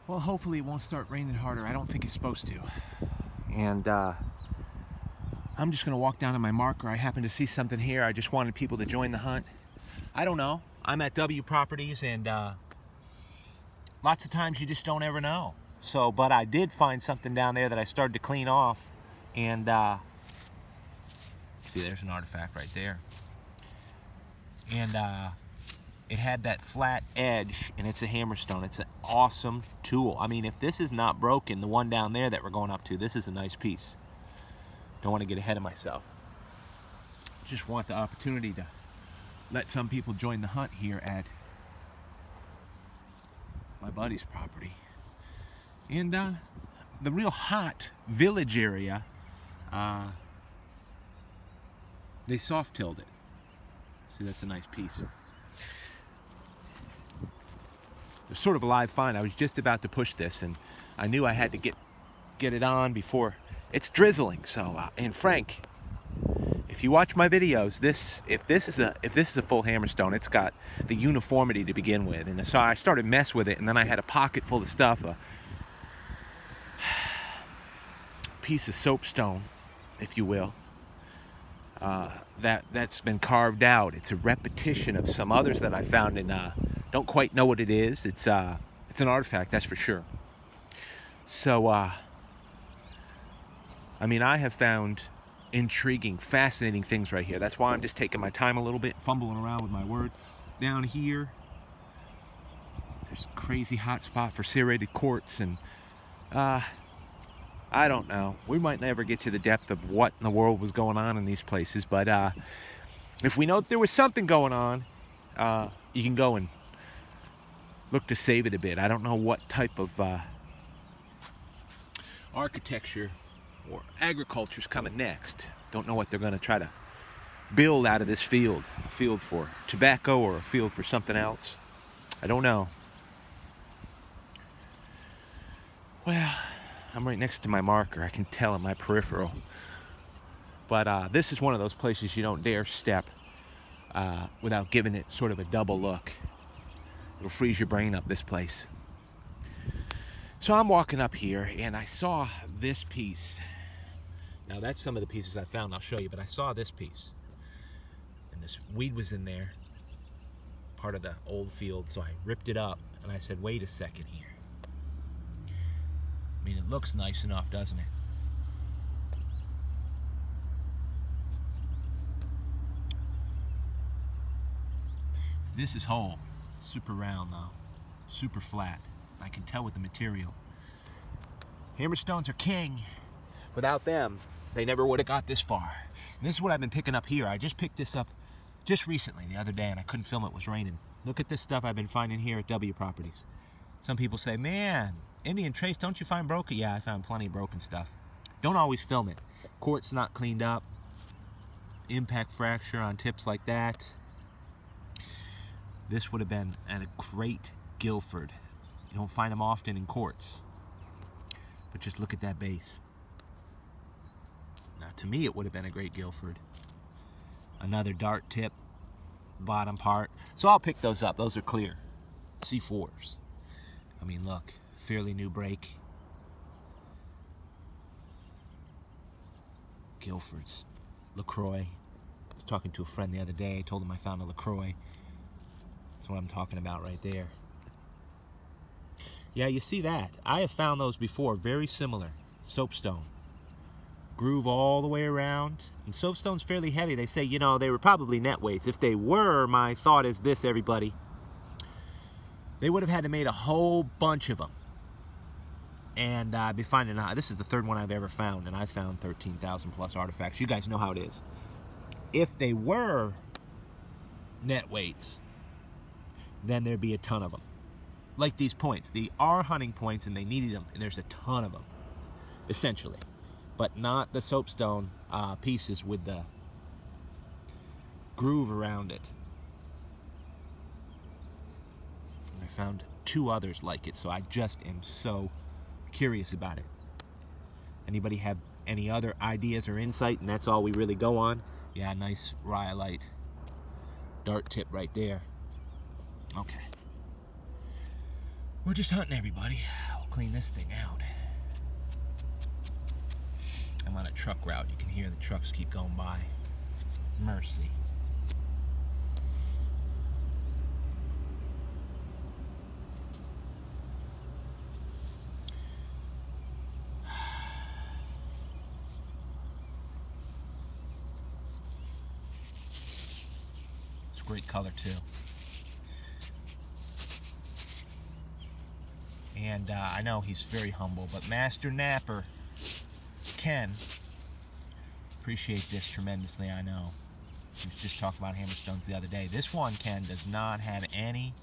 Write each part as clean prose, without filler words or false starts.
Well, hopefully it won't start raining harder. I don't think it's supposed to. And I'm just gonna walk down to my marker. I happen to see something here. I just wanted people to join the hunt. I don't know. I'm at W Properties, and lots of times you just don't ever know. So, but I did find something down there that I started to clean off, and see, there's an artifact right there. And it had that flat edge, and it's a hammerstone. It's an awesome tool. I mean, if this is not broken, the one down there that we're going up to, this is a nice piece. Don't want to get ahead of myself. Just want the opportunity to let some people join the hunt here at my buddy's property. And the real hot village area, they soft-tilled it. See, that's a nice piece. It's sort of a live find. I was just about to push this, and I knew I had to get it on before. It's drizzling, so and Frank, if you watch my videos, if this is a full hammerstone, it's got the uniformity to begin with. And so I started to mess with it, and then I had a pocket full of stuff, a piece of soapstone, if you will. That's been carved out. It's a repetition of some others that I found, and don't quite know what it is. It's an artifact, that's for sure. So I mean, I have found intriguing, fascinating things right here. That's why I'm just taking my time a little bit, fumbling around with my words. Down here, there's a crazy hot spot for serrated quartz, and I don't know. We might never get to the depth of what in the world was going on in these places, but if we know that there was something going on, you can go and look to save it a bit. I don't know what type of architecture or agriculture is coming next. Don't know what they're going to try to build out of this field. A field for tobacco or a field for something else. I don't know. Well, I'm right next to my marker. I can tell in my peripheral. But this is one of those places you don't dare step without giving it sort of a double look. It'll freeze your brain up, this place. So I'm walking up here, and I saw this piece. Now that's some of the pieces I found. I'll show you, but I saw this piece. And this weed was in there, part of the old field, so I ripped it up, and I said, wait a second here. I mean, it looks nice enough, doesn't it? This is whole. Super round, though. Super flat. I can tell with the material. Hammerstones are king. Without them, they never would have got this far. And this is what I've been picking up here. I just picked this up just recently, the other day, and I couldn't film it. It was raining. Look at this stuff I've been finding here at W Properties. Some people say, man, Indian trace, don't you find broken? Yeah, I found plenty of broken stuff. Don't always film it. Quartz not cleaned up. Impact fracture on tips like that. This would have been at a great Guilford. You don't find them often in quartz. But just look at that base. Now, to me, it would have been a great Guilford. Another dart tip, bottom part. So I'll pick those up. Those are clear. C4s. I mean, look, fairly new break. Guilfords. LaCroix. I was talking to a friend the other day. I told him I found a LaCroix. That's what I'm talking about right there. Yeah, you see that. I have found those before, very similar. Soapstone. Groove all the way around. And soapstone's fairly heavy. They say, you know, they were probably net weights. If they were, my thought is this, everybody. They would have had to made a whole bunch of them. And I'd be finding out. This is the third one I've ever found, and I found 13,000 plus artifacts. You guys know how it is. If they were net weights, then there'd be a ton of them. Like these points. They are hunting points, and they needed them, and there's a ton of them, essentially. But not the soapstone pieces with the groove around it. And I found 2 others like it, so I just am so curious about it. Anybody have any other ideas or insight? And that's all we really go on. Yeah, nice rhyolite dart tip right there. Okay. We're just hunting, everybody. clean this thing out. I'm on a truck route. You can hear the trucks keep going by. Mercy. It's a great color too. And I know he's very humble, but Master Napper Ken, appreciate this tremendously. I know. We was just talking about hammerstones the other day. This one, Ken, does not have any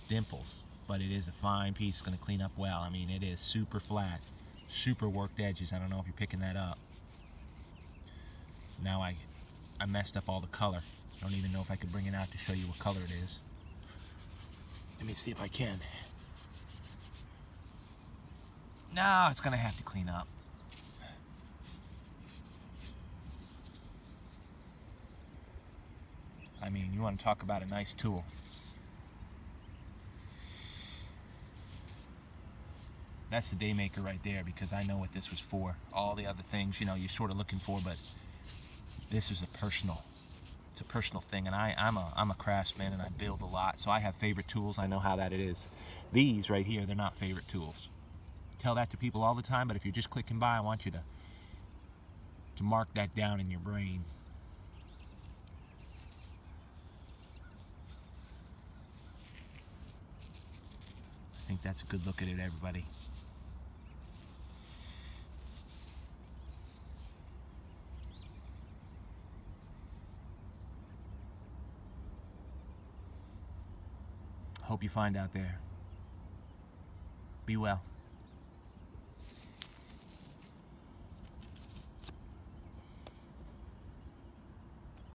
dimples, but it is a fine piece. It's going to clean up well. I mean, it is super flat, super worked edges. I don't know if you're picking that up. Now I messed up all the color. I don't even know if I could bring it out to show you what color it is. Let me see if I can. No, it's going to have to clean up. I mean, you want to talk about a nice tool. That's the Daymaker right there, because I know what this was for. All the other things, you know, you're sort of looking for, but this is a personal. It's a personal thing, and I'm a craftsman, and I build a lot, so I have favorite tools. I know how that it is. These right here, they're not favorite tools. Tell that to people all the time, but if you're just clicking by, I want you to mark that down in your brain. I think that's a good look at it, everybody. Hope you find out there. Be well.